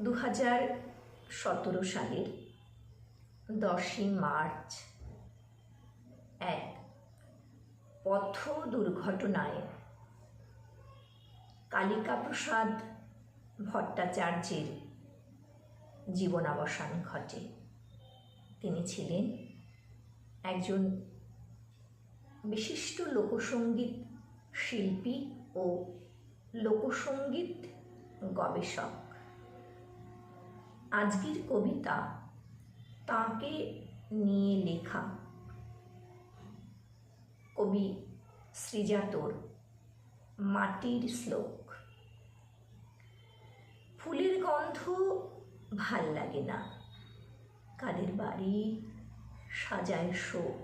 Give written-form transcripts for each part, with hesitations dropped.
2017 সালের 10ই মার্চ এক পথ দুর্ঘটনায় কালিকাপ্রসাদ ভট্টাচার্যের জীবনাবসান ঘটে। তিনি ছিলেন একজন বিশিষ্ট লোকসঙ্গীত শিল্পী ও লোকসঙ্গীত গবেষক। আজকের কবিতা তাঁকে নিয়ে লেখা। কবি শ্রীজাতর মাটির শ্লোক। ফুলের গন্ধ ভাল লাগে না, কাদের বাড়ি সাজায় শোক।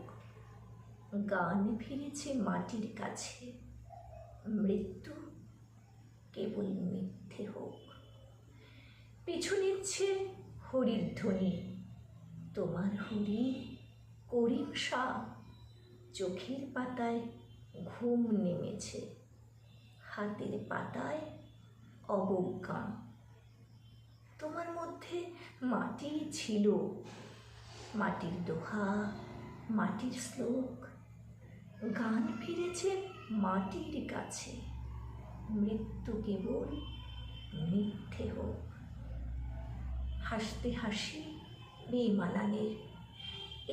গান ফিরেছে মাটির কাছে, মৃত্যু কেবল মিথ্যে হোক। পিছু নিচ্ছে হরির ধ্বনি, তোমার হরি করিম শাহ। চোখের পাতায় ঘুম নেমেছে, হাতের পাতায় অবজ্ঞা। তোমার মধ্যে মাটি ছিল, মাটির দোহা, মাটির শ্লোক। গান ফিরেছে মাটির কাছে, মৃত্যু কেবল মিথ্যে হোক। হাসতে হাসি বেমানানের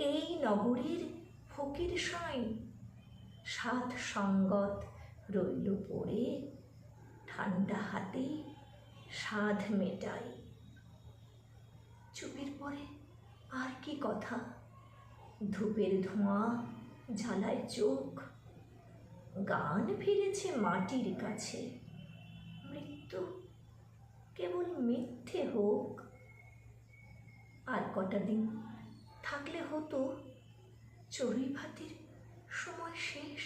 এই নগরীর ফকির সাঁই। সাত সঙ্গত রইল পড়ে, ঠান্ডা হাতে সাধ মেটাই। চুপের পরে আর কি কথা, ধূপের ধোঁয়া জ্বালায় চোখ। গান ফিরেছে মাটির কাছে, মৃত্যু কেবল মিথ্যে হোক। আর কটা দিন থাকলে হতো চড়ুই ভাতির সময় শেষ।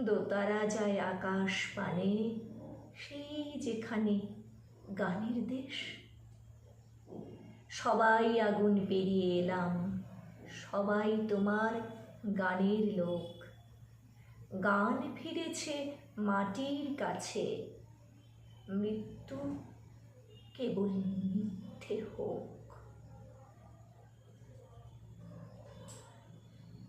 দোতারা যায় আকাশ পানে, সেই যেখানে গানের দেশ। সবাই আগুন পেরিয়ে এলাম, সবাই তোমার গানের লোক। গান ফিরেছে মাটির কাছে, মৃত্যু কেবল মিথ্যে হোক।